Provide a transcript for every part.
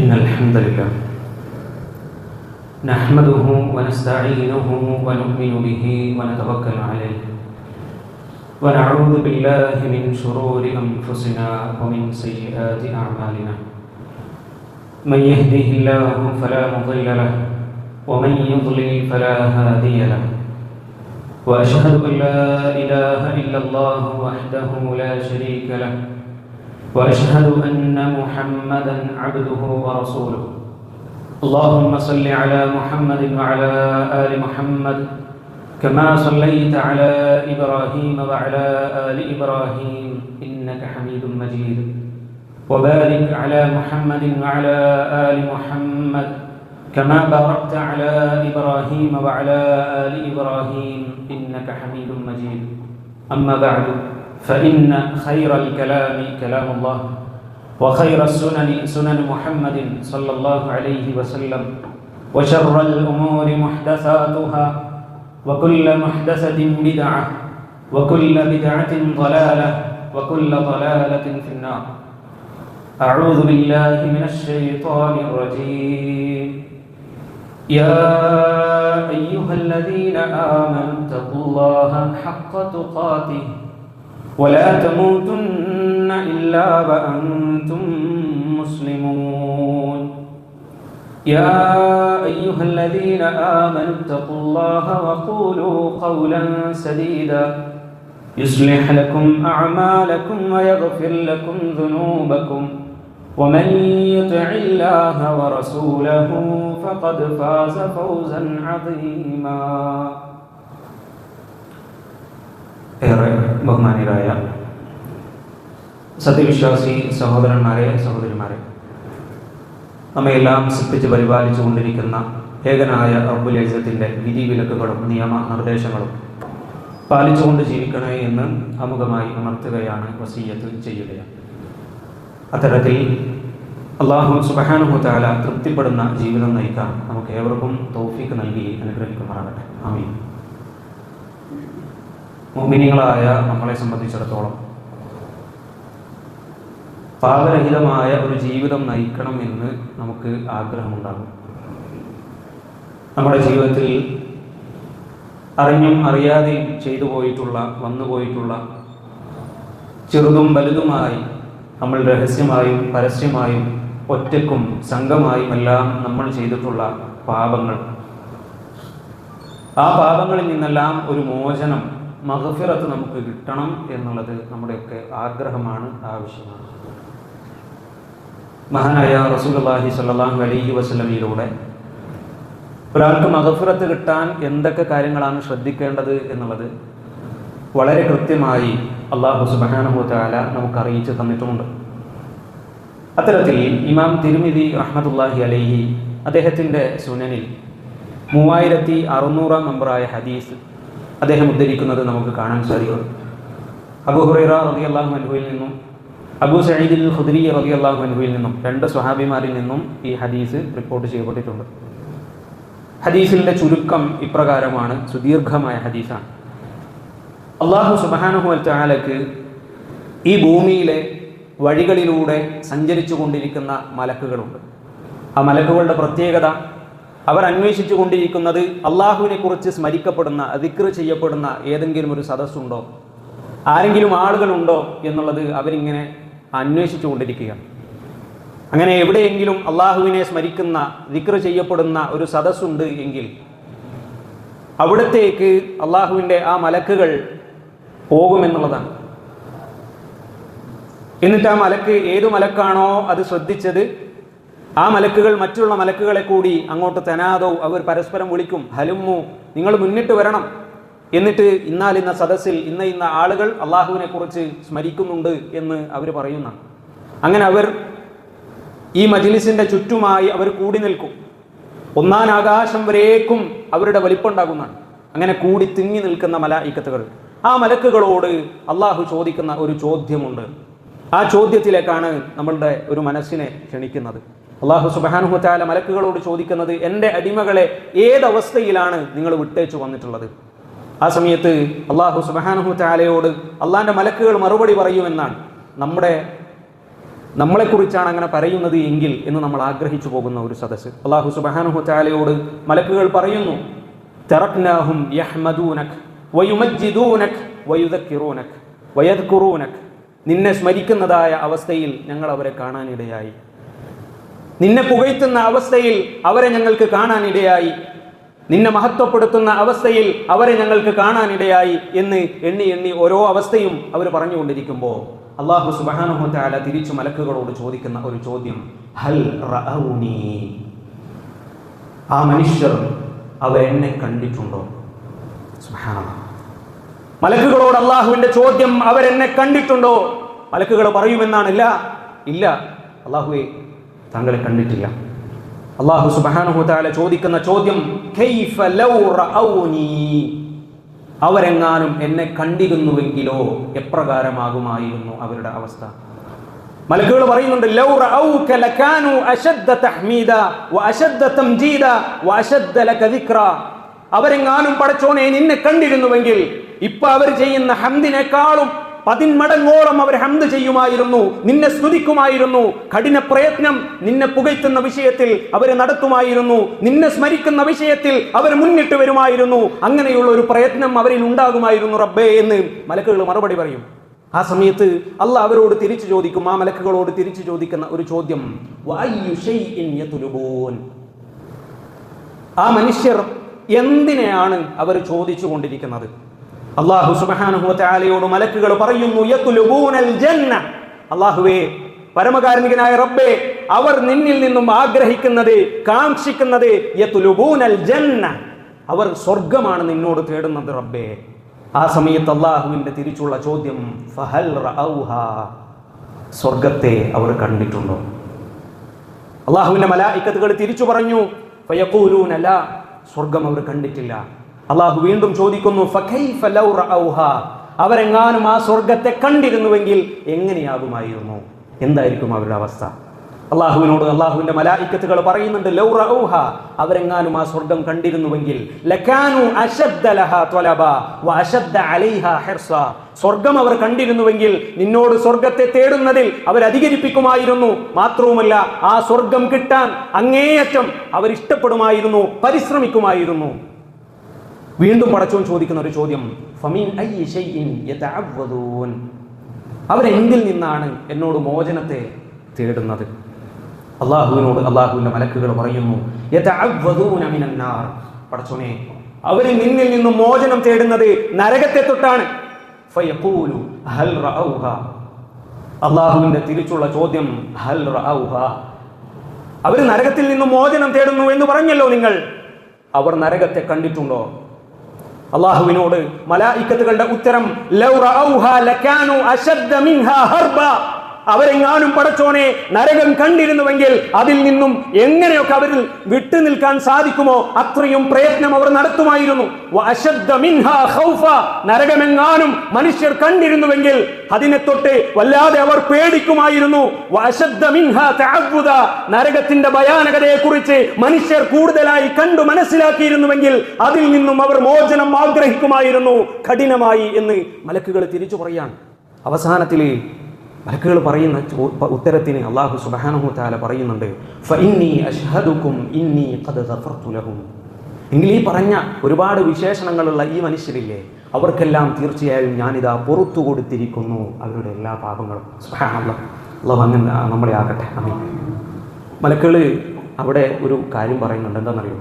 إن الحمد لله نحمده ونستعينه ونؤمن به ونتوكل عليه ونعوذ بالله من شرور أنفسنا ومن سيئات أعمالنا من يهده الله فلا مضل له ومن يضلل فلا هادي له وأشهد أن لا إله إلا الله وحده لا شريك له وأشهد أن محمدًا عبده ورسوله اللهم صل على محمد وعلى آل محمد كما صليت على إبراهيم وعلى آل إبراهيم إنك حميد مجيد وبارك على محمد وعلى آل محمد كما باركت على إبراهيم وعلى آل إبراهيم إنك حميد مجيد أما بعد فإن خير الكلام كلام الله وخير السنن سنن محمد صلى الله عليه وسلم وشر الأمور محدثاتها وكل محدثة بدعة وكل بدعة ضلالة وكل ضلالة في النار أعوذ بالله من الشيطان الرجيم يا أيها الذين آمنوا اتقوا الله حق تقاته ولا تموتن إلا وأنتم مسلمون يا أيها الذين آمنوا اتقوا الله وقولوا قولا سديدا يصلح لكم أعمالكم ويغفر لكم ذنوبكم ومن يطع الله ورسوله فقد فاز فوزا عظيما ഏറെ ബഹുമാന്യരായ സത്യവിശ്വാസി സഹോദരന്മാരെ സഹോദരിമാരെ, നമ്മയെല്ലാം സൃഷ്ടിച്ച് പരിപാലിച്ചു കൊണ്ടിരിക്കുന്ന ഏകനായ റബ്ബുൽ ഇസ്സത്തിന്റെ വിധിവിലക്കുകളും നിയമ നിർദ്ദേശങ്ങളും പാലിച്ചുകൊണ്ട് ജീവിക്കണേ എന്ന് അമുഖമായി ഉണർത്തുകയാണ്, വസിയ്യത്ത് ചെയ്യുകയാണ്. അത്തരത്തിൽ അല്ലാഹു സുബ്ഹാനഹു വ തആല തൃപ്തിപ്പെടുന്ന ജീവിതം നയിക്കാൻ നമുക്ക് ഏവർക്കും തൗഫീഖ് നൽകി അനുഗ്രഹിക്കുമാറാകട്ടെ. ആമീൻ. മുഅ്മിനീങ്ങളായ നമ്മളെ സംബന്ധിച്ചിടത്തോളം പാപരഹിതമായ ഒരു ജീവിതം നയിക്കണം എന്ന് നമുക്ക് ആഗ്രഹമുണ്ടാകും. നമ്മുടെ ജീവിതത്തിൽ അറിഞ്ഞും അറിയാതെയും ചെയ്തു പോയിട്ടുള്ള വന്നുപോയിട്ടുള്ള ചെറുതും വലുതുമായി നമ്മൾ രഹസ്യമായും പരസ്യമായും ഒറ്റയ്ക്കും സംഘമായും എല്ലാം നമ്മൾ ചെയ്തിട്ടുള്ള പാപങ്ങൾ, ആ പാപങ്ങളിൽ നിന്നെല്ലാം ഒരു മോചനം, മഗ്ഫിറത്ത് നമുക്ക് കിട്ടണം എന്നുള്ളത് നമ്മുടെയൊക്കെ ആഗ്രഹമാണ്, ആവശ്യമാണ്. മഹാനായ റസൂലുള്ളാഹി സ്വല്ലല്ലാഹു അലൈഹി വസല്ലമയിലൂടെ ഒരാൾക്ക് മഗ്ഫിറത്ത് കിട്ടാൻ എന്തൊക്കെ കാര്യങ്ങളാണ് ശ്രദ്ധിക്കേണ്ടത് എന്നുള്ളത് വളരെ കൃത്യമായി അല്ലാഹു സുബ്ഹാനഹു വ തആല നമുക്ക് അറിയിച്ചു തന്നിട്ടുമുണ്ട്. അത്തരത്തിൽ ഇമാം തിർമിദി റഹ്മത്തുള്ളാഹി അലൈഹി അദ്ദേഹത്തിൻ്റെ സുനനിൽ 3600 നമ്പറായ ഹദീസ് അദ്ദേഹം ഉദ്ധരിക്കുന്നത് നമുക്ക് കാണാൻ സാധിക്കും. അബൂ ഹുറൈറ റളിയല്ലാഹു അൻഹുവിൽ നിന്നും അബൂ സഈദ് അൽ ഖുദ്രി റളിയല്ലാഹു അൻഹുവിൽ നിന്നും രണ്ട് സ്വഹാബിമാരിൽ നിന്നും ഈ ഹദീസ് റിപ്പോർട്ട് ചെയ്യപ്പെട്ടിട്ടുണ്ട്. ഹദീസിൻ്റെ ചുരുക്കം ഇപ്രകാരമാണ്, സുദീർഘമായ ഹദീസാണ്. അല്ലാഹു സുബ്ഹാനഹു വ തആലക്ക് ഈ ഭൂമിയിലെ വഴികളിലൂടെ സഞ്ചരിച്ചു കൊണ്ടിരിക്കുന്ന മലക്കുകളുണ്ട്. ആ മലക്കുകളുടെ പ്രത്യേകത, അവർ അന്വേഷിച്ചു കൊണ്ടിരിക്കുന്നത് അള്ളാഹുവിനെ കുറിച്ച് സ്മരിക്കപ്പെടുന്ന, ദിക്ർ ചെയ്യപ്പെടുന്ന ഏതെങ്കിലും ഒരു സദസ്സുണ്ടോ, ആരെങ്കിലും ആളുകളുണ്ടോ എന്നുള്ളത് അവരിങ്ങനെ അന്വേഷിച്ചു കൊണ്ടിരിക്കുകയാണ്. അങ്ങനെ എവിടെയെങ്കിലും അള്ളാഹുവിനെ സ്മരിക്കുന്ന, ദിക്ർ ചെയ്യപ്പെടുന്ന ഒരു സദസ്സുണ്ട് എങ്കിൽ അവിടത്തേക്ക് അള്ളാഹുവിൻ്റെ ആ മലക്കുകൾ പോകുമെന്നുള്ളതാണ്. എന്നിട്ട് ആ മലക്ക് ഏതു മലക്കാണോ അത് ശ്രദ്ധിച്ചത്, ആ മലക്കുകൾ മറ്റുള്ള മലക്കുകളെ കൂടി അങ്ങോട്ട് തനാദോ, അവർ പരസ്പരം വിളിക്കും, ഹലുമ്മു, നിങ്ങൾ മുന്നിട്ട് വരണം, എന്നിട്ട് ഇന്ന സദസ്സിൽ ഇന്ന ആളുകൾ അള്ളാഹുവിനെ കുറിച്ച് സ്മരിക്കുന്നുണ്ട് എന്ന് അവർ പറയുന്നതാണ്. അങ്ങനെ അവർ ഈ മജ്ലിസിന്റെ ചുറ്റുമായി അവർ കൂടി നിൽക്കും. ഒന്നാം ആകാശം വരേക്കും അവരുടെ വലിപ്പമുണ്ടാകുന്നതാണ്. അങ്ങനെ കൂടി തിങ്ങി നിൽക്കുന്ന മലായിക്കത്തുകൾ, ആ മലക്കുകളോട് അള്ളാഹു ചോദിക്കുന്ന ഒരു ചോദ്യമുണ്ട്. ആ ചോദ്യത്തിലേക്കാണ് നമ്മളുടെ ഒരു മനസ്സിനെ ക്ഷണിക്കുന്നത്. അല്ലാഹു സുബ്ഹാനഹു വ തആല മലക്കുകളോട് ചോദിക്കുന്നത്, എൻ്റെ അടിമകളെ ഏതവസ്ഥയിലാണ് നിങ്ങൾ വിട്ടേച്ചു വന്നിട്ടുള്ളത്? ആ സമയത്ത് അല്ലാഹു സുബ്ഹാനഹു വ തആലയോട് അള്ളാഹിൻ്റെ മലക്കുകൾ മറുപടി പറയുമെന്നാണ്. നമ്മുടെ നമ്മളെക്കുറിച്ചാണ് അങ്ങനെ പറയുന്നത് എങ്കിൽ എന്ന് നമ്മൾ ആഗ്രഹിച്ചു പോകുന്ന ഒരു സദസ്സ്. അല്ലാഹു സുബ്ഹാനഹു തആലയോട് മലക്കുകൾ പറയുന്നു, തറക്നാഹും യഹ്മദൂനക വയുമജ്ജിദൂനക വയുദക്കിറൂനക വയദ്കുറൂനക. നിന്നെ സ്മരിക്കുന്നതായ അവസ്ഥയിൽ ഞങ്ങൾ അവരെ കാണാനിടയായി, നിന്നെ പുകഴ്ത്തുന്ന അവസ്ഥയിൽ അവരെ ഞങ്ങൾക്ക് കാണാനിടയായി, നിന്നെ മഹത്വപ്പെടുത്തുന്ന അവസ്ഥയിൽ അവരെ ഞങ്ങൾക്ക് കാണാനിടയായി എന്ന് എണ്ണി എണ്ണി ഓരോ അവസ്ഥയും അവർ പറഞ്ഞുകൊണ്ടിരിക്കുമ്പോൾ അല്ലാഹു സുബ്ഹാനഹു തആല തിരിച്ചു മലക്കുകളോട് ചോദിക്കുന്ന ഒരു ചോദ്യം, ഹൽ റഅൗനി, ആ മനുഷ്യർ അവരെന്നെ കണ്ടിട്ടുണ്ടോ? സുബ്ഹാനല്ലാഹ്. മലക്കുകളോട് അല്ലാഹുവിന്റെ ചോദ്യം, അവരെന്നെ കണ്ടിട്ടുണ്ടോ? മലക്കുകൾ പറയുമെന്നാണ്, ഇല്ല അല്ലാഹുവേ, താങ്കളെ കണ്ടിട്ടില്ല. അല്ലാഹു സുബ്ഹാനഹു തആല ചോദിക്കുന്ന ചോദ്യം, കൈഫ ലൗ റഅൗനി, അവരെങ്ങാനും എന്നെ കണ്ടിരുന്നുവെങ്കിലോ എപ്രകാരമാകുമായിരുന്നു അവരുടെ അവസ്ഥ? മലക്കുകൾ പറയുന്നുണ്ട്, ലൗ റഅൗക ലകാനു അശദ്ദ തഹ്മീദ വഅശദ്ദ തംജീദ വഅശദ്ദ ലക ദിക്റ. അവരെങ്ങാനും പടച്ചോനെ നിന്നെ കണ്ടിരുന്നുവെങ്കിൽ ഇപ്പൊ അവർ ചെയ്യുന്ന ഹംദിനേക്കാളും 10 മടങ്ങോളം അവർ ഹംദ് ചെയ്യുമായിരുന്നു, നിന്നെ സ്തുതിക്കുമായിരുന്നു. കഠിന പ്രയത്നം നിന്നെ പുകഴ്ത്തുന്ന വിഷയത്തിൽ അവർ നടത്തുമായിരുന്നു, നിന്നെ സ്മരിക്കുന്ന വിഷയത്തിൽ അവർ മുന്നിട്ട് വരുമായിരുന്നു. അങ്ങനെയുള്ള ഒരു പ്രയത്നം അവരിൽ ഉണ്ടാകുമായിരുന്നു റബ്ബേ എന്ന് മലക്കുകൾ മറുപടി പറയും. ആ സമയത്ത് അല്ലാഹ് അവരോട് തിരിച്ചു ചോദിക്കും, ആ മലക്കുകളോട് തിരിച്ചു ചോദിക്കുന്ന ഒരു ചോദ്യം, വഅയ്യു ശൈഇൻ യത്ലുബൂൻ. ആ മനുഷ്യർ എന്തിനെയാണ് അവർ ചോദിച്ചു കൊണ്ടിരിക്കുന്നത്? അല്ലാഹു സുബ്ഹാനഹു വതആലയോട് മലക്കുകൾ പറയുന്നു, യത്ലുബൂനൽ ജന്ന. അല്ലാഹുവേ, പരമകാരുണികനായ റബ്ബേ, അവർ നിന്നിൽ നിന്നും ആഗ്രഹിക്കുന്നത്, കാംക്ഷിക്കുന്നത് യത്ലുബൂനൽ ജന്ന, അവർ സ്വർഗ്ഗമാണ് നിന്നോട് തേടുന്നത് റബ്ബേ. ആ സമയത്ത് അല്ലാഹുവിന്റെ തിരിച്ചുള്ള ചോദ്യം, ഫഹൽ റഅൗഹാ, സ്വർഗ്ഗത്തെ അവർ കണ്ടിട്ടുണ്ടോ? അല്ലാഹുവിന്റെ മലായികത്തുകൾ തിരിച്ചു പറഞ്ഞു, ഫയഖൂലൂന ലാ, സ്വർഗ്ഗം അവർ കണ്ടിട്ടില്ല. അല്ലാഹു വീണ്ടും ചോദിക്കുന്നു, ഫകൈഫ ലൗ റഅൗഹാ, അവരെങ്ങാനും ആ സ്വർഗ്ഗത്തെ കണ്ടിരുന്നുവെങ്കിൽ എങ്ങനെയാകുമായിരുന്നു, എന്തായിരിക്കും അവരുടെ അവസ്ഥ? അല്ലാഹുവിനോട് അല്ലാഹുവിന്റെ മലായികത്തുകൾ പറയുന്നുണ്ട്, ലൗ റഅൗഹാ, അവരെങ്ങാനും ആ സ്വർഗ്ഗം കണ്ടിരുന്നുവെങ്കിൽ ലകാനു അശദ്ദ ലഹാ ത്വലബ വഅശദ്ദ അലൈഹാ ഹിർസ. സ്വർഗ്ഗം അവർ കണ്ടിരുന്നുവെങ്കിൽ നിന്നോട് സ്വർഗ്ഗത്തെ തേടുന്നതിൽ അവർ അധികരിപ്പിക്കുമായിരുന്നു. മാത്രവുമല്ല, ആ സ്വർഗ്ഗം കിട്ടാൻ അങ്ങേയറ്റം അവർ ഇഷ്ടപ്പെടുമായിരുന്നു, പരിശ്രമിക്കുമായിരുന്നു. വീണ്ടും പടച്ചോൻ ചോദിക്കുന്ന ഒരു ചോദ്യം, ഫമിൻ അയ്യി ശൈഇൻ യതഅവ്വദൂൻ, അവരെന്തിൽ നിന്നാണ് എന്നോട് മോചനത്തെ തേടുന്നത്? അല്ലാഹുവിനോട് അല്ലാഹുവിന്റെ മലക്കുകൾ പറയുന്നു, യതഅവ്വദൂന മിനന്നാർ, പടച്ചോനെ, അവർ നിന്നിൽ നിന്നും മോചനം തേടുന്നത് നരകത്തെ തൊട്ടാണ്. ഫയഖൂലു ഹൽ റഅൗഹാ, അല്ലാഹുവിന്റെ തിരിച്ചുള്ള ചോദ്യം, ഹൽ റഅൗഹാ, അവർ നരകത്തിൽ നിന്നും മോചനം തേടുന്നു എന്ന് പറഞ്ഞല്ലോ നിങ്ങൾ, അവർ നരകത്തെ കണ്ടിട്ടുണ്ടോ? അല്ലാഹുവിനോട് മലായികത്തുകളുടെ ഉത്തരം, ലൗ റഅൗഹാ ലകാനു അശദ്ദ മിൻഹാ ഹർബ, അവരെങ്ങാനും പടച്ചോനെ നരകം കണ്ടിരുന്നുവെങ്കിൽ അതിൽ നിന്നും എങ്ങനെയൊക്കെ അവരിൽ വിട്ടു നിൽക്കാൻ സാധിക്കുമോ അത്രയും പ്രയത്നം അവർ നടത്തുമായിരുന്നു. വഅശദ്ദ മിൻഹാ ഖൗഫ, നരകമെങ്ങാനും മനുഷ്യർ കണ്ടിരുന്നുവെങ്കിൽ അതിനെ തൊട്ട് വല്ലാതെ അവർ പേടിക്കുമായിരുന്നു. വഅശദ്ദ മിൻഹാ തഅവ്വുദ, നരകത്തിന്റെ ഭയാനകതയെ കുറിച്ച് മനുഷ്യർ കൂടുതലായി കണ്ടു മനസ്സിലാക്കിയിരുന്നുവെങ്കിൽ അതിൽ നിന്നും അവർ മോചനം ആഗ്രഹിക്കുമായിരുന്നു കഠിനമായി എന്ന് മലക്കുകൾ തിരിച്ചു പറയാൻ. അവസാനത്തിൽ മലക്കുകൾ പറയുന്ന ഉത്തരത്തിന് അല്ലാഹു സുബ്ഹാനഹു തആല പറയുന്നുണ്ട്, ഫഇന്നി അശ്ഹദുകും ഇന്നി ഖദ് ഗഫർതു ലഹും. എങ്കിൽ ഈ പറഞ്ഞ ഒരുപാട് വിശേഷണങ്ങളുള്ള ഈ മനുഷ്യരില്ലേ, അവർക്കെല്ലാം തീർച്ചയായും ഞാനിതാ പുറത്തു കൊടുത്തിരിക്കുന്നു അവരുടെ എല്ലാ പാപങ്ങളും. സുബ്ഹാനല്ലാഹ്, അല്ലാഹു അങ്ങനെ നമ്മളെ ആകട്ടെ, ആമീൻ. മലക്കുകൾ അവിടെ ഒരു കാര്യം പറയുന്നുണ്ട്, എന്താണെന്നറിയോ?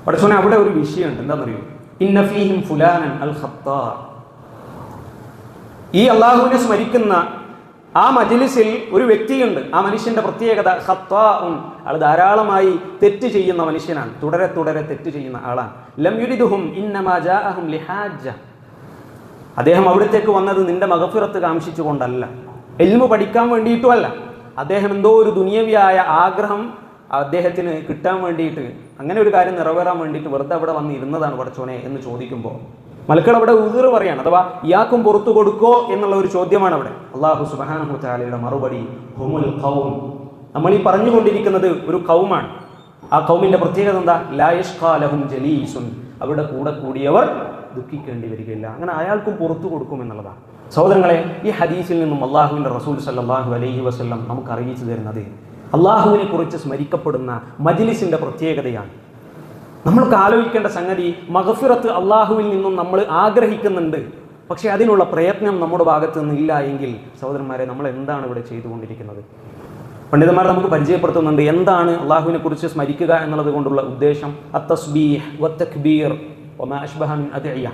പടച്ചോനെ, അവിടെ ഒരു വിഷയമുണ്ട്, എന്താണെന്നറിയോ? ഇന്ന ഫീഹിം ഫുലാനൻ അൽ ഖത്താ. ഈ അല്ലാഹുവിനെ സ്മരിക്കുന്ന ആ മജ്ലിസിൽ ഒരു വ്യക്തിയുണ്ട്, ആ മനുഷ്യന്റെ പ്രത്യേകത ഖത്താഉൻ, ആൾ ധാരാളമായി തെറ്റ് ചെയ്യുന്ന മനുഷ്യനാണ്, തുടരെ തുടരെ തെറ്റ് ചെയ്യുന്ന ആളാണ്. ലം യുരിദുഹും ഇന്നമാ ജാഅഹും ലിഹാജ, അദ്ദേഹം അവിടത്തേക്ക് വന്നത് നിന്റെ മഗ്ഫിറത്ത് കാംക്ഷിച്ചുകൊണ്ടല്ല, ഇൽമു പഠിക്കാൻ വേണ്ടിയിട്ടുമല്ല. അദ്ദേഹം എന്തോ ഒരു ദുനിയവിയായ ആഗ്രഹം അദ്ദേഹത്തിന് കിട്ടാൻ വേണ്ടിയിട്ട്, അങ്ങനെ ഒരു കാര്യം നിറവേറാൻ വേണ്ടിയിട്ട് വെറുതെ അവിടെ വന്ന് ഇരുന്നതാണ് പടച്ചോനെ എന്ന് ചോദിക്കുമ്പോൾ മലക്കൾ അവിടെ ഉദൂർ പറയാണ്, അഥവാ ഇയാൾക്കും പുറത്തു കൊടുക്കോ എന്നുള്ള ഒരു ചോദ്യമാണ് അവിടെ. അല്ലാഹു സുബ്ഹാനഹു തആലയുടെ മറുപടി, ഹുമുൽ ഖൗം, നമ്മൾ ഈ പറഞ്ഞുകൊണ്ടിരിക്കുന്നത് ഒരു ഖൗമാണ്. ആ ഖൗമിന്റെ പ്രത്യേകത എന്താ? ലാ യഷ്ഖാ ലഹും ജലീസുൻ, അവരുടെ കൂടെ കൂടിയവർ ദുഃഖിക്കേണ്ടി വരികയില്ല. അങ്ങനെ അയാൾക്കും പുറത്തു കൊടുക്കും എന്നുള്ളതാണ്. സഹോദരങ്ങളെ, ഈ ഹദീസിൽ നിന്നും അള്ളാഹുവിൻ്റെ റസൂൽ സല്ലല്ലാഹു അലൈഹി വസല്ലം നമുക്ക് അറിയിച്ചു തരുന്നത് അള്ളാഹുവിനെ കുറിച്ച് സ്മരിക്കപ്പെടുന്ന മജ്ലിസിൻ്റെ പ്രത്യേകതയാണ്. നമ്മൾക്ക് ആലോചിക്കേണ്ട സംഗതി, മഗ്ഫിറത്ത് അള്ളാഹുവിൽ നിന്നും നമ്മൾ ആഗ്രഹിക്കുന്നുണ്ട്, പക്ഷേ അതിനുള്ള പ്രയത്നം നമ്മുടെ ഭാഗത്തു നിന്നില്ല എങ്കിൽ സഹോദരന്മാരെ, നമ്മൾ എന്താണ് ഇവിടെ ചെയ്തുകൊണ്ടിരിക്കുന്നത്? പണ്ഡിതന്മാർ നമുക്ക് പരിചയപ്പെടുത്തുന്നുണ്ട് എന്താണ് അള്ളാഹുവിനെ കുറിച്ച് സ്മരിക്കുക എന്നുള്ളത് കൊണ്ടുള്ള ഉദ്ദേശം. അത്തസ്ബീഹ് വത്തക്ബീർ വമാ അശ്ബഹ മിൻ അദ്ഇയ.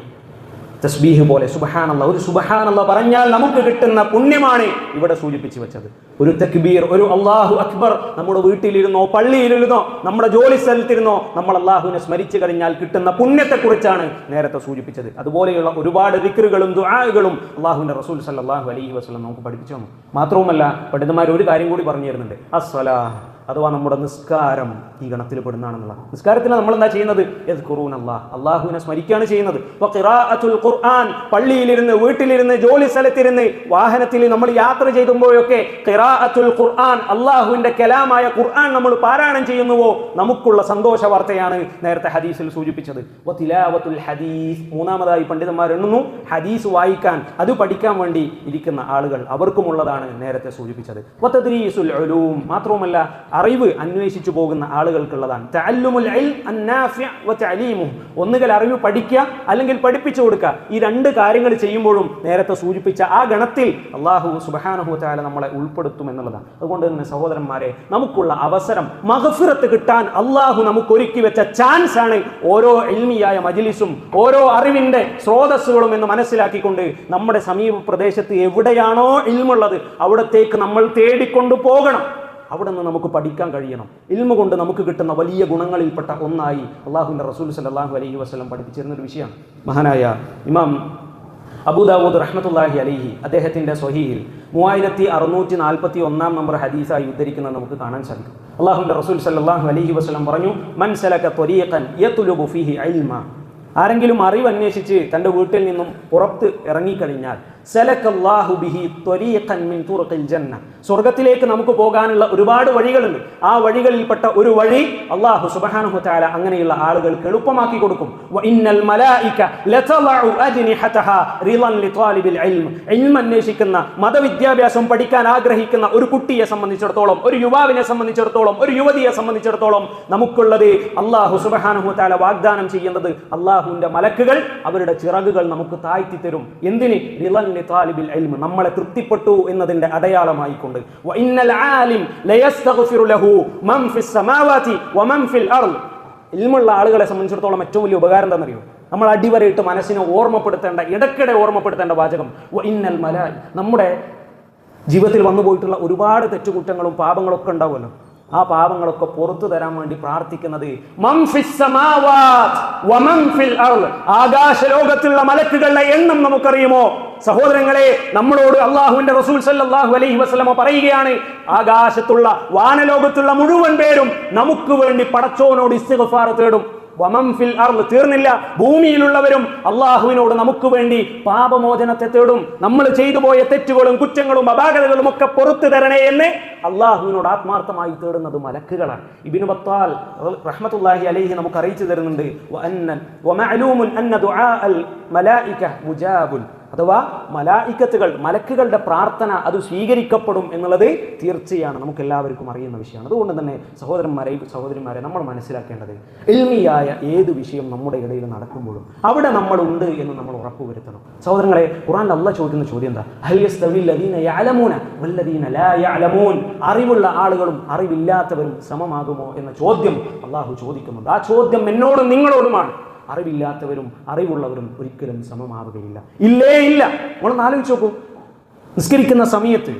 തസ്ബീഹ് പോലെ സുബ്ഹാനല്ലാഹ്, ഒരു സുബ്ഹാനല്ലാഹ് പറഞ്ഞാൽ നമുക്ക് കിട്ടുന്ന പുണ്യമാണ് ഇവിടെ സൂചിപ്പിച്ചു വെച്ചത്. ഒരു തക്ബീർ, ഒരു അല്ലാഹു അക്ബർ നമ്മുടെ വീട്ടിലിരുന്നോ പള്ളിയിലിരുന്നോ നമ്മുടെ ജോലി സ്ഥലത്തിരുന്നോ നമ്മൾ അള്ളാഹുവിനെ സ്മരിച്ചു കഴിഞ്ഞാൽ കിട്ടുന്ന പുണ്യത്തെക്കുറിച്ചാണ് നേരത്തെ സൂചിപ്പിച്ചത്. അതുപോലെയുള്ള ഒരുപാട് ദിക്റുകളും ദുആകളും അള്ളാഹുവിൻ്റെ റസൂൽ സല്ലല്ലാഹു അലൈഹി വസല്ലം നമുക്ക് പഠിപ്പിച്ചു തന്നു. മാത്രവുമല്ല, പണ്ഡിതന്മാർ ഒരു കാര്യം കൂടി പറഞ്ഞു തരുന്നുണ്ട്. അസ്സലാഹ് അഥവാ നമ്മുടെ നിസ്കാരം ഈ ഗണത്തിൽ പെടുന്നതാണെന്നുള്ള. നിസ്കാരത്തിൽ നമ്മൾ എന്താ ചെയ്യുന്നത്? യദ്കുറൂനല്ലാഹ്, അള്ളാഹുവിനെ സ്മരിക്കുകയാണ് ചെയ്യുന്നത്. വഖിറാഅത്തുൽ ഖുർആൻ, പള്ളിയിലിരുന്ന്, വീട്ടിലിരുന്ന്, ജോലി സ്ഥലത്തിരുന്ന്, വാഹനത്തിൽ നമ്മൾ യാത്ര ചെയ്യുമ്പോഴൊക്കെ ഖിറാഅത്തുൽ ഖുർആൻ, അള്ളാഹുവിന്റെ കലാമായ ഖുർആൻ നമ്മൾ പാരായണം ചെയ്യുന്നുവോ നമുക്കുള്ള സന്തോഷ വാർത്തയാണ് നേരത്തെ ഹദീസിൽ സൂചിപ്പിച്ചത്. വതിലാവത്തുൽ ഹദീസ്, മൂന്നാമതായി പണ്ഡിതന്മാർ എണ്ണുന്നു ഹദീസ് വായിക്കാൻ, അത് പഠിക്കാൻ വേണ്ടി ഇരിക്കുന്ന ആളുകൾ അവർക്കുമുള്ളതാണ് നേരത്തെ സൂചിപ്പിച്ചത്. വതദ്രീസുൽ ഉലൂം, മാത്രവുമല്ല അറിവ് അന്വേഷിച്ചു പോകുന്ന ആളുകൾക്കുള്ളതാണ്. തഅല്ലുമുൽ ഇൽം അന്നാഫിഅ വതഅലീമുഹു, ഒന്നുകിൽ അറിവ് പഠിക്കുക അല്ലെങ്കിൽ പഠിപ്പിച്ചു കൊടുക്കുക. ഈ രണ്ട് കാര്യങ്ങൾ ചെയ്യുമ്പോഴും നേരത്തെ സൂചിപ്പിച്ച ആ ഗണത്തിൽ അല്ലാഹു സുബ്ഹാനഹു വതആല നമ്മളെ ഉൾപ്പെടുത്തും എന്നുള്ളതാണ്. അതുകൊണ്ട് തന്നെ സഹോദരന്മാരെ, നമുക്കുള്ള അവസരം, മഗ്ഫിറത്ത് കിട്ടാൻ അല്ലാഹു നമുക്ക് ഒരുക്കി വെച്ച ചാൻസ് ആണ് ഓരോ ഇൽമിയായ മജ്ലിസും ഓരോ അറിവിന്റെ സ്രോതസ്സുകളും എന്ന് മനസ്സിലാക്കിക്കൊണ്ട് നമ്മുടെ സമീപ പ്രദേശത്ത് എവിടെയാണോ ഇൽമുള്ളത് അവിടത്തേക്ക് നമ്മൾ തേടിക്കൊണ്ടു പോകണം. അവിടെ നിന്ന് നമുക്ക് പഠിക്കാൻ കഴിയണം. ഇൽമ കൊണ്ട് നമുക്ക് കിട്ടുന്ന വലിയ ഗുണങ്ങളിൽപ്പെട്ട ഒന്നായി അള്ളാഹുവിൻ്റെ റസൂൽ സല്ലല്ലാഹു അലൈഹി വസല്ലം പഠിപ്പിച്ചിരുന്നൊരു വിഷയമാണ്. മഹാനായ ഇമാം അബൂ ദാവൂദ് റഹ്മത്തുള്ളാഹി അലൈഹി അദ്ദേഹത്തിൻ്റെ സ്വഹീഹിൽ 3641 നമ്പർ ഹദീസായി ഉദ്ധരിക്കുന്നത് നമുക്ക് കാണാൻ സാധിക്കും. അള്ളാഹുവിൻ്റെ റസൂൽ സല്ലല്ലാഹു അലൈഹി വസല്ലം പറഞ്ഞു, മൻ സലക ത്വരീഖൻ യത്ലുബു ഫീഹി ഇൽമ, ആരെങ്കിലും അറിവ് അന്വേഷിച്ച് തൻ്റെ വീട്ടിൽ നിന്നും പുറത്ത് ഇറങ്ങിക്കഴിഞ്ഞാൽ സലക്കല്ലാഹു ബിഹി ത്വരീഖൻ മിൻ തുറഖിൽ ജന്ന, സ്വർഗ്ഗത്തിലേക്ക് നമുക്ക് പോകാനുള്ള ഒരുപാട് വഴികളുണ്ട്. ആ വഴികളിൽപ്പെട്ട ഒരു വഴി അല്ലാഹു സുബ്ഹാനഹു വതആല അങ്ങനെയുള്ള ആളുകൾക്ക് എളുപ്പമാക്കി കൊടുക്കും. വഇന്നൽ മലായിക ലതളഉ അജ്നിഹതഹാ റിളൻ ലിതാലിബിൽ ഇൽം, ഇൽം അന്വേഷിക്കുന്ന, മതവിദ്യാഭ്യാസം പഠിക്കാൻ ആഗ്രഹിക്കുന്ന ഒരു കുട്ടിയെ സംബന്ധിച്ചിടത്തോളം, ഒരു യുവാവിനെ സംബന്ധിച്ചിടത്തോളം, ഒരു യുവതിയെ സംബന്ധിച്ചിടത്തോളം നമുക്കുള്ളത് അല്ലാഹു സുബ്ഹാനഹു വതആല വാഗ്ദാനം ചെയ്യുന്നത്, അല്ലാഹുവിന്റെ മലക്കുകൾ അവരുടെ ചിറകുകൾ നമുക്ക് താഴ്ത്തി തരും. എന്തിന്? റിളൻ ലിതാലിബിൽ ഇൽം, നമ്മളെ തൃപ്തിപ്പെട്ടു എന്നതിന്റെ അടയാളമായിക്കൊണ്ട്. വഇന്നൽ ആലിം ലയസ്തഗ്ഫിറു ലഹു മൻ ഫിസ് സമാവാതി വമൻ ഫിൽ അർള്, ഇൽമുള്ള ആളുകളെ സംബന്ധിച്ചിടത്തോളം ഏറ്റവും വലിയ ഉപകാരം എന്താണെന്നറിയോ? നമ്മൾ അടിവരയിട്ട് മനസ്സിനെ ഓർമ്മപ്പെടുത്തേണ്ട, ഇടയ്ക്കിടെ ഓർമ്മപ്പെടുത്തേണ്ട വാചകം വഇന്നൽ മലായി. നമ്മുടെ ജീവിതത്തിൽ വന്നു പോയിട്ടുള്ള ഒരുപാട് തെറ്റുകുറ്റങ്ങളും പാപങ്ങളൊക്കെ ഉണ്ടാവുമല്ലോ, ആ പാപങ്ങളൊക്കെ പുറത്തു തരാൻ വേണ്ടി പ്രാർത്ഥിക്കുന്നത് മൻ ഫിസ് സമാവാത് വമൻ ഫിൽ അർള്, ആകാശലോകത്തുള്ള മലക്കുകളുടെ എണ്ണം നമുക്കറിയുമോ? സഹോദരങ്ങളെ, നമ്മളോട് അള്ളാഹുവിന്റെ റസൂൽ സല്ലല്ലാഹു അലൈഹി വസല്ലമ പറയുകയാണ്, ആകാശത്തുള്ള വാനലോകത്തുള്ള മുഴുവൻ പേരും നമുക്ക് വേണ്ടി പടച്ചോനോട് ഇസ്തിഗ്ഫാർ തേടും. വമൻ ഫിൽ അർള്, തീർന്നില്ല, ഭൂമിയിലുള്ളവരും അള്ളാഹുവിനോട് നമുക്ക് വേണ്ടി പാപമോചനത്തെ തേടും. നമ്മൾ ചെയ്തു പോയ തെറ്റുകളും കുറ്റങ്ങളും അപാകതകളും ഒക്കെ പുറത്തു തരണേ എന്ന് അള്ളാഹുവിനോട് ആത്മാർത്ഥമായി തേടുന്നത് മലക്കുകളാണ്. ഇബ്നു ബത്താൽ റഹ്മത്തുള്ളാഹി അലൈഹി നമുക്ക് അറിയിച്ചു തരുന്നുണ്ട്, വമഅലൂമുൻ അന്ന ദുആഅൽ മലായിക മുജാബുൻ, അഥവാ മലായിക്കത്തുകൾ, മലക്കുകളുടെ പ്രാർത്ഥന അത് സ്വീകരിക്കപ്പെടും എന്നുള്ളത് തീർച്ചയാണ്, നമുക്ക് എല്ലാവർക്കും അറിയുന്ന വിഷയമാണ്. അതുകൊണ്ട് തന്നെ സഹോദരന്മാരെ നമ്മൾ മനസ്സിലാക്കേണ്ടത്, ഇൽമിയായ ഏത് വിഷയം നമ്മുടെ ഇടയിൽ നടക്കുമ്പോഴും അവിടെ നമ്മളുണ്ട് എന്ന് നമ്മൾ ഉറപ്പുവരുത്തണം. സഹോദരങ്ങളെ, ഖുർആനിൽ അല്ലാഹ് ചോദിക്കുന്ന ചോദ്യം എന്താ? ഹൽ യസ്തവിൽ ലദീന യഅലമൂന വല്ലദീന ലാ യഅലമൂൻ, അറിവുള്ള ആളുകളും അറിവില്ലാത്തവരും സമമാകുമോ എന്ന ചോദ്യം അല്ലാഹു ചോദിക്കുന്നുണ്ട്. ആ ചോദ്യം എന്നോടും നിങ്ങളോടുമാണ്. അറിവില്ലാത്തവരും അറിവുള്ളവരും ഒരിക്കലും സമമാവുകയില്ല. ഇല്ലേ ഇല്ല. നമ്മളൊന്ന് ആലോചിച്ച് നോക്കൂ, നിസ്കരിക്കുന്ന സമയത്ത്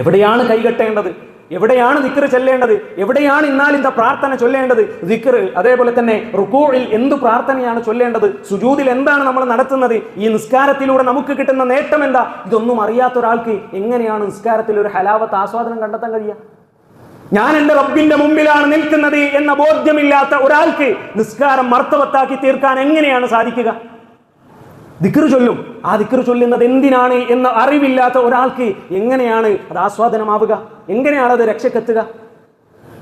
എവിടെയാണ് കൈകെട്ടേണ്ടത്, എവിടെയാണ് ദിക്ർ ചൊല്ലേണ്ടത്, എവിടെയാണ് ഇന്നാലിന്റെ പ്രാർത്ഥന ചൊല്ലേണ്ടത്, ദിക്ർ, അതേപോലെ തന്നെ റുകൂഇൽ എന്ത് പ്രാർത്ഥനയാണ് ചൊല്ലേണ്ടത്, സുജൂദിൽ എന്താണ് നമ്മൾ നടത്തുന്നത്, ഈ നിസ്കാരത്തിലൂടെ നമുക്ക് കിട്ടുന്ന നേട്ടം എന്താ, ഇതൊന്നും അറിയാത്ത ഒരാൾക്ക് എങ്ങനെയാണ് നിസ്കാരത്തിൽ ഒരു ഹലാവത്ത് ആസ്വാദനം കണ്ടെത്താൻ കഴിയുക? ഞാൻ എൻ്റെ റബ്ബിന്റെ മുമ്പിലാണ് നിൽക്കുന്നത് എന്ന ബോധ്യമില്ലാത്ത ഒരാൾക്ക് നിസ്കാരം മർത്തവത്താക്കി തീർക്കാൻ എങ്ങനെയാണ് സാധിക്കുക? ദിക്ർ ചൊല്ലും, ആ ദിക്ർ ചൊല്ലുന്നത് എന്തിനാണ് എന്ന അറിവില്ലാത്ത ഒരാൾക്ക് എങ്ങനെയാണ് അത് ആസ്വാദനമാവുക? എങ്ങനെയാണ് അത് രക്ഷക്കെത്തുക?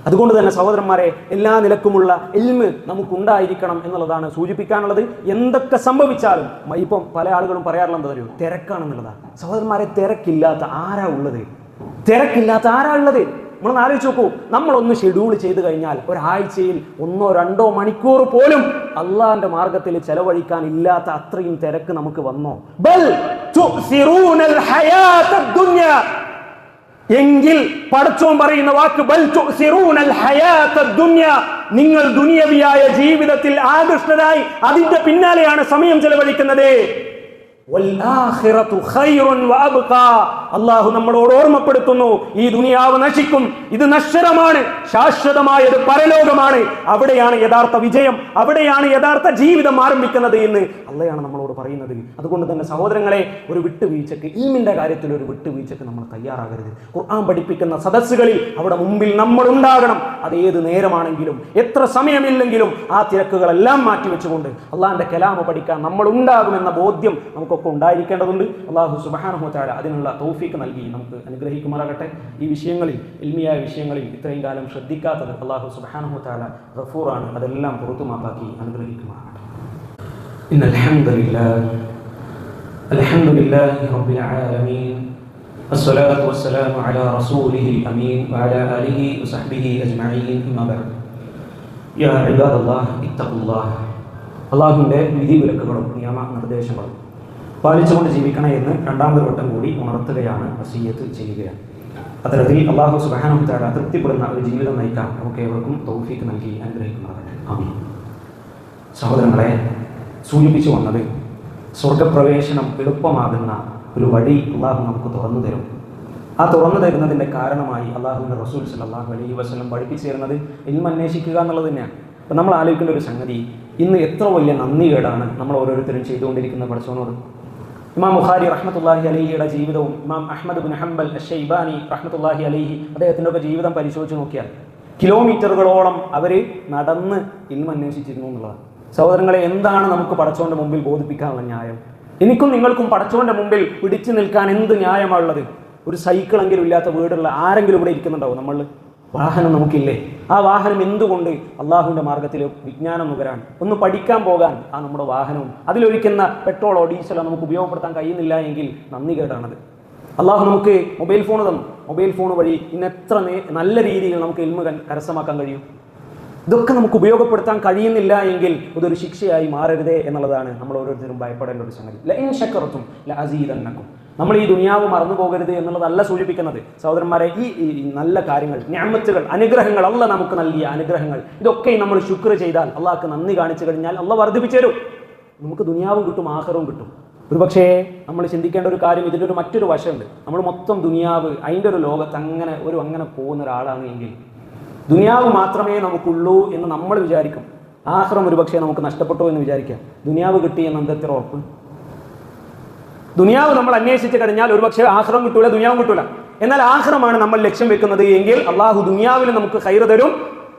അതുകൊണ്ട് തന്നെ സഹോദരന്മാരെ, എല്ലാ നിലക്കുമുള്ള ഇൽമ് നമുക്കുണ്ടായിരിക്കണം എന്നുള്ളതാണ് സൂചിപ്പിക്കാനുള്ളത്. എന്തൊക്കെ സംഭവിച്ചാലും ഇപ്പം പല ആളുകളും പറയാറുള്ള എന്താ പറയുക, തിരക്കാണെന്നുള്ളതാണ്. സഹോദരന്മാരെ, തിരക്കില്ലാത്ത ആരാ ഉള്ളത്? തിരക്കില്ലാത്ത ആരാ ഉള്ളത്? നമ്മളൊന്ന് ആലോചിച്ച് നോക്കൂ. നമ്മളൊന്ന് ഷെഡ്യൂൾ ചെയ്ത് കഴിഞ്ഞാൽ ഒരാഴ്ചയിൽ 1-2 മണിക്കൂർ പോലും അള്ളാഹിന്റെ മാർഗത്തിൽ ചെലവഴിക്കാൻ ഇല്ലാത്ത അത്രയും തിരക്ക് നമുക്ക് വന്നോ? ബൽ തുസിറൂനൽ ഹയാത്തദ് ദുനിയ, എങ്കിൽ പടച്ചോൻ പറയുന്ന വാക്ക് ബൽ തുസിറൂനൽ ഹയാത്തദ് ദുനിയ, നിങ്ങൾ ദുനിയവിയായ ജീവിതത്തിൽ ആകൃഷ്ടരായി അതിന്റെ പിന്നാലെയാണ് സമയം ചെലവഴിക്കുന്നത്. അള്ളാഹു നമ്മളോട് ഓർമ്മപ്പെടുത്തുന്നു, ഈ ദുനിയാവ് നശിക്കും, ഇത് നശ്വരമാണ്, ശാശ്വതമായത് പരലോകമാണ്, അവിടെയാണ് യഥാർത്ഥ വിജയം, അവിടെയാണ് യഥാർത്ഥ ജീവിതം ആരംഭിക്കുന്നത് എന്ന് അള്ളയാണ് നമ്മളോട് പറയുന്നത്. അതുകൊണ്ട് തന്നെ സഹോദരങ്ങളെ, ഒരു വിട്ടുവീഴ്ചക്ക്, ഇൽമിന്റെ കാര്യത്തിൽ ഒരു വിട്ടുവീഴ്ചക്ക് നമ്മൾ തയ്യാറാകരുത്. ഖുർആൻ പഠിപ്പിക്കുന്ന സദസ്സുകളിൽ അവിടെ മുമ്പിൽ നമ്മൾ ഉണ്ടാകണം. അത് ഏത് നേരമാണെങ്കിലും എത്ര സമയമില്ലെങ്കിലും ആ തിരക്കുകളെല്ലാം മാറ്റിവെച്ചുകൊണ്ട് അള്ളാഹിന്റെ കലാമ പഠിക്കാൻ നമ്മൾ ഉണ്ടാകുമെന്ന ബോധ്യം നമുക്കൊക്കെ ഉണ്ടായിരിക്കേണ്ടതുണ്ട്. അള്ളാഹു സുബ്ഹാനഹു വ തആല അതിനുള്ള തൗഫീഖ് നൽകി നമുക്ക് അനുഗ്രഹിക്കുമാറാകട്ടെ. ഈ വിഷയങ്ങളിൽ, ഇൽമിയായ വിഷയങ്ങളിൽ ഇത്രയും കാലം ശ്രദ്ധിക്കാത്തത് അള്ളാഹു സുബ്ഹാനഹു വ തആല ഗഫൂറാണ്, അതെല്ലാം പുറത്തു മാപ്പാക്കി അനുഗ്രഹിക്കുമാറാകട്ടെ. ഇന്നൽ ഹംദുലില്ലാഹി റബ്ബിൽ ആലമീൻ വസ്സലാത്തു വസ്സലാമു അലാ റസൂലിഹിൽ അമീൻ വഅലാ ആലിഹി വസഹ്ബിഹി അജ്മഈൻ. അമ്മാ ബഅദ്. യാ ഇബാദല്ലാഹ് ഇത്തഖുല്ലാഹ്. അള്ളാഹുവിൻ്റെ വിധിവിലക്കുകളും നിയമ നിർദ്ദേശങ്ങളും പാലിച്ചുകൊണ്ട് ജീവിക്കണം എന്ന് രണ്ടാമത് വട്ടം കൂടി ഉണർത്തുകയാണ്, വസിയ്യത്ത് ചെയ്യുകയാണ്. അത്തരത്തിൽ അള്ളാഹു സുബ്ഹാനഹു വ തആല തൃപ്തിപ്പെടുന്ന ഒരു ജീവിതം നയിക്കാൻ നമുക്ക് ഏവർക്കും തൗഫീഖ് നൽകി അനുഗ്രഹിക്കുമാറാകട്ടെ. ആമീൻ. സഹോദരങ്ങളെ, സൂചിപ്പിച്ചു വന്നത് സ്വർഗപ്രവേശനം എളുപ്പമാകുന്ന ഒരു വഴി അള്ളാഹു നമുക്ക് തുറന്നു തരും. ആ തുറന്നു തരുന്നതിൻ്റെ കാരണമായി അള്ളാഹുവിൻ്റെ റസൂൽ സല്ലല്ലാഹു അലൈഹി വസല്ലം പഠിപ്പിച്ചു തരുന്നത് ഇൽമ് അന്വേഷിക്കുക എന്നുള്ളത് തന്നെയാണ്. അപ്പം നമ്മൾ ആലോചിക്കേണ്ട ഒരു സംഗതി, ഇന്ന് എത്ര വലിയ നന്ദികേടാണ് നമ്മൾ ഓരോരുത്തരും ചെയ്തുകൊണ്ടിരിക്കുന്ന പഠിച്ചവനോട്. ഇമാം ബുഖാരി റഹ്മത്തുള്ളാഹി അലൈഹിയുടെ ജീവിതവും ഇമാം അഹ്മദ് ബിൻ ഹംബൽ അശ്ശൈബാനി റഹ്മത്തുള്ളാഹി അലൈഹി അദ്ദേഹത്തിൻ്റെ ഒക്കെ ജീവിതം പരിശോധിച്ച് നോക്കിയാൽ കിലോമീറ്ററുകളോളം അവർ നടന്ന് ഇൽമ് അന്വേഷിച്ചിരുന്നു എന്നുള്ളതാണ്. സഹോദരങ്ങളെ, എന്താണ് നമുക്ക് പടച്ചവൻ്റെ മുമ്പിൽ ബോധിപ്പിക്കാനുള്ള ന്യായം? എനിക്കും നിങ്ങൾക്കും പടച്ചവൻ്റെ മുമ്പിൽ പിടിച്ചു നിൽക്കാൻ എന്ത് ന്യായമാണുള്ളത്? ഒരു സൈക്കിളെങ്കിലും ഇല്ലാത്ത വീടുള്ള ആരെങ്കിലും ഇവിടെ ഇരിക്കുന്നുണ്ടാവും? നമ്മൾ വാഹനം നമുക്കില്ലേ? ആ വാഹനം എന്തുകൊണ്ട് അള്ളാഹുവിൻ്റെ മാർഗത്തിൽ വിജ്ഞാനം നുകരാൻ, ഒന്ന് പഠിക്കാൻ പോകാൻ ആ നമ്മുടെ വാഹനവും അതിലൊഴിക്കുന്ന പെട്രോളോ ഡീസലോ നമുക്ക് ഉപയോഗപ്പെടുത്താൻ കഴിയുന്നില്ല എങ്കിൽ നന്ദി കേടാണത്. അള്ളാഹു നമുക്ക് മൊബൈൽ ഫോൺ തന്നു. മൊബൈൽ ഫോൺ വഴി ഇന്നെത്ര നല്ല രീതിയിൽ നമുക്ക് ഇൽമ് കരസ്ഥമാക്കാൻ കഴിയും. ഇതൊക്കെ നമുക്ക് ഉപയോഗപ്പെടുത്താൻ കഴിയുന്നില്ല എങ്കിൽ ഇതൊരു ശിക്ഷയായി മാറരുതേ എന്നുള്ളതാണ് നമ്മൾ ഓരോരുത്തരും ഭയപ്പെടേണ്ട ഒരു സംഗതി. ലഇൻ ശകർതും ലഅസീദന്നകും. നമ്മൾ ഈ ദുനിയാവ് മറന്നു പോകരുത് എന്നുള്ളതല്ല സൂചിപ്പിക്കുന്നത്. സഹോദരന്മാരെ, ഈ നല്ല കാര്യങ്ങൾ, നിഅമത്തുകൾ, അനുഗ്രഹങ്ങൾ, അള്ളാഹ് നമുക്ക് നൽകിയ അനുഗ്രഹങ്ങൾ, ഇതൊക്കെ നമ്മൾ ശുക്ർ ചെയ്താൽ, അള്ളാഹ്ക്ക് നന്ദി കാണിച്ചു കഴിഞ്ഞാൽ അള്ളാഹ് വർദ്ധിപ്പിച്ചു തരും. നമുക്ക് ദുനിയാവും കിട്ടും, ആഖിറവും കിട്ടും. ഒരു പക്ഷേ നമ്മൾ ചിന്തിക്കേണ്ട ഒരു കാര്യം, ഇതിൻ്റെ ഒരു മറ്റൊരു വശമുണ്ട്. നമ്മൾ മൊത്തം ദുനിയാവ്, അതിൻ്റെ ഒരു ലോകത്ത് അങ്ങനെ പോകുന്ന ഒരാളാണ് എങ്കിൽ ദുനിയാവ് മാത്രമേ നമുക്കുള്ളൂ എന്ന് നമ്മൾ വിചാരിക്കും. ആഖിറം ഒരു പക്ഷേ നമുക്ക് നഷ്ടപ്പെട്ടു എന്ന് വിചാരിക്കാം. ദുനിയാവ് കിട്ടി എന്ന് എന്തെത്ര ഉറപ്പ്? ദുനിയാവ് നമ്മൾ അന്വേഷിച്ച് കഴിഞ്ഞാൽ ഒരു പക്ഷേ ആഖിറം കിട്ടൂല, ദുനിയാവും കിട്ടൂല. എന്നാൽ ആഖിറമാണ് നമ്മൾ ലക്ഷ്യം വെക്കുന്നത് എങ്കിൽ അള്ളാഹു ദുനിയാവിൽ നമുക്ക് ഖൈർ തരും,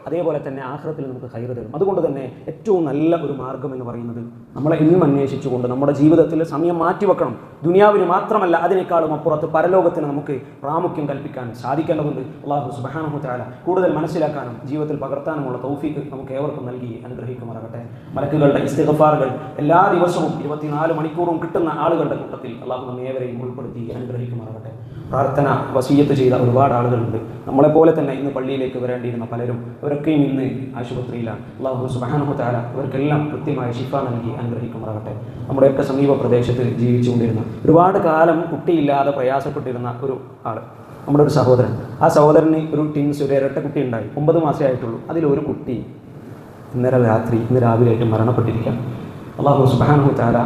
അതേപോലെ തന്നെ ആഖിറത്തിൽ നമുക്ക് ഖൈർ തരും. അതുകൊണ്ട് തന്നെ ഏറ്റവും നല്ല ഒരു മാർഗം എന്ന് പറയുന്നത് നമ്മളെ ഇൽമ് അന്വേഷിച്ചുകൊണ്ട് നമ്മുടെ ജീവിതത്തിൽ സമയം മാറ്റിവെക്കണം. ദുനിയാവിന് മാത്രമല്ല, അതിനേക്കാളും അപ്പുറത്ത് പരലോകത്തിന് നമുക്ക് പ്രാമുഖ്യം കൽപ്പിക്കാൻ സാധിക്കേണ്ടതുണ്ട്. അള്ളാഹു സുബ്ഹാനഹു വ തആല കൂടുതൽ മനസ്സിലാക്കാനും ജീവിതത്തിൽ പകർത്താനുമുള്ള തൗഫീഖ് നമുക്ക് ഏവർക്കും നൽകി അനുഗ്രഹിക്കുമാറാകട്ടെ. മലക്കുകളുടെ ഇസ്തിഗ്ഫാറുകൾ എല്ലാ ദിവസവും 24 മണിക്കൂറും കിട്ടുന്ന ആളുകളുടെ കൂട്ടത്തിൽ അള്ളാഹു നമ്മെ ഏവരെയും ഉൾപ്പെടുത്തി അനുഗ്രഹിക്കുമാറാകട്ടെ. പ്രാർത്ഥന വസിയ്യത്ത് ചെയ്ത ഒരുപാട് ആളുകളുണ്ട്. നമ്മളെപ്പോലെ തന്നെ ഇന്ന് പള്ളിയിലേക്ക് വരേണ്ടിയിരുന്ന പലരും, അവരൊക്കെയും ഇന്ന് ആശുപത്രിയിലാണ്. അള്ളാഹു സുബ്ഹാനഹു വ തആല ഇവർക്കെല്ലാം കൃത്യമായ ശിഫ നൽകി അനുഗ്രഹിക്കുമാറാകട്ടെ. നമ്മുടെയൊക്കെ സമീപ പ്രദേശത്ത് ജീവിച്ചുകൊണ്ടിരുന്ന, ഒരുപാട് കാലം കുട്ടിയില്ലാതെ പ്രയാസപ്പെട്ടിരുന്ന ഒരു ആൾ, നമ്മുടെ ഒരു സഹോദരൻ. ആ സഹോദരന് ഒരു ടിൻസ്, ഒരു ഇരട്ട കുട്ടി ഉണ്ടായി. 9 മാസമേ ആയിട്ടുള്ളൂ. അതിലൊരു കുട്ടി ഇന്ന് രാവിലെ ആയിട്ട് മരണപ്പെട്ടിരിക്കാം. അള്ളാഹു സുബ്ഹാനഹു വ തആല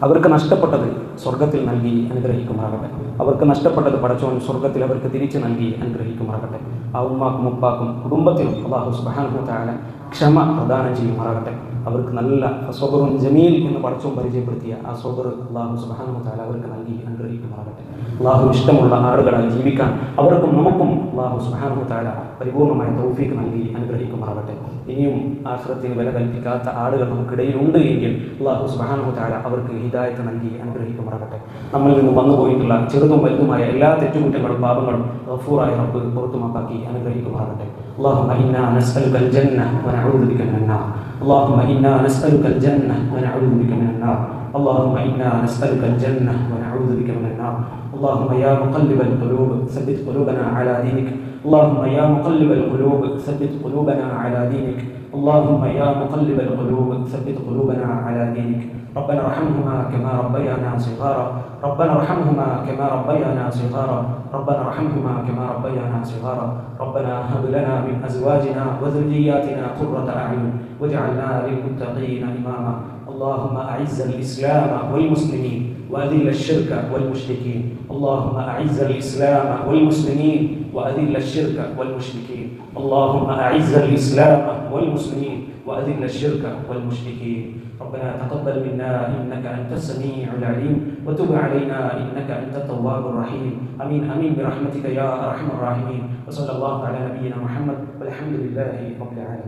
അവർക്ക് നഷ്ടപ്പെട്ടത് സ്വർഗത്തിൽ നൽകി അനുഗ്രഹിക്കുമാറാകട്ടെ. അവർക്ക് നഷ്ടപ്പെട്ടത് പടച്ചോൻ സ്വർഗത്തിൽ അവർക്ക് തിരിച്ചു നൽകി അനുഗ്രഹിക്കുമാറാകട്ടെ. ആ ഉമ്മാക്കും ഉപ്പാക്കും കുടുംബത്തിനും അള്ളാഹു സുബ്ഹാനഹു വ തആല ക്ഷമ പ്രദാനം ചെയ്യുമാറാകട്ടെ. അവർക്ക് നല്ല സ്വബറും ജമീൽ എന്ന് പടച്ചോൻ പരിചയപ്പെടുത്തിയ ആ സ്വബർ അള്ളാഹു സുബ്ഹാനഹു വ തആല അവർക്ക് നൽകി അനുഗ്രഹിക്കുമാറാകട്ടെ. അള്ളാഹു ഇഷ്ടമുള്ള ആളുകളായി ജീവിക്കാൻ അവർക്കും നമുക്കും അള്ളാഹു സുബ്ഹാനഹു വ തആല പരിപൂർണമായ തൗഫീഖ് നൽകി അനുഗ്രഹിക്കുമാറാകട്ടെ. ഇനിയും ആഖിറത്തിന് വില കൽപ്പിക്കാത്ത ആളുകൾ നമുക്കിടയിലുണ്ട് എങ്കിൽ അള്ളാഹു സുബ്ഹാനഹു വ തആല അവർക്ക് ഹിദായത്ത് നൽകി അനുഗ്രഹിക്കുമാറാകട്ടെ. നമ്മളിൽ നിന്ന് വന്നുപോയിട്ടുള്ള ചെറുതും വലുതുമായ എല്ലാ തെറ്റുകുറ്റങ്ങളും പാപങ്ങളും ഗഫൂറായ റബ്ബ് പുറത്തുമാക്കി അനുഗ്രഹിക്കുമാറാകട്ടെ. اللهم إنا نسألك الجنة ونعوذ بك من النار. اللهم إنا نسألك الجنة ونعوذ بك من النار. اللهم إنا نسألك الجنة ونعوذ بك من النار. اللهم يا مقلب القلوب ثبت قلوبنا على دينك. اللهم يا مقلب القلوب ثبت قلوبنا على دينك. اللهم يا مقلب القلوب ثبت قلوبنا على دينك. ربنا ارحمهما كما ربيانا صغارا. ربنا ارحمهما كما ربيانا صغارا. ربنا ارحمهما كما ربيانا صغارا. ربنا هب لنا من أزواجنا وذرياتنا قرة أعين واجعلنا للمتقين إماما. اللهم أعز الإسلام والمسلمين وأذل الشرك والمشركين. اللهم أعز الإسلام والمسلمين وأذل الشرك والمشركين. اللهم أعز الإسلام والمسلمين وأذل الشرك والمشركين. ربنا تقبل منا إنك أنت السميع العليم وتب علينا إنك أنت التواب الرحيم. آمين آمين برحمتك يا أرحم الراحمين. وصلى الله على نبينا محمد والحمد لله رب العالمين.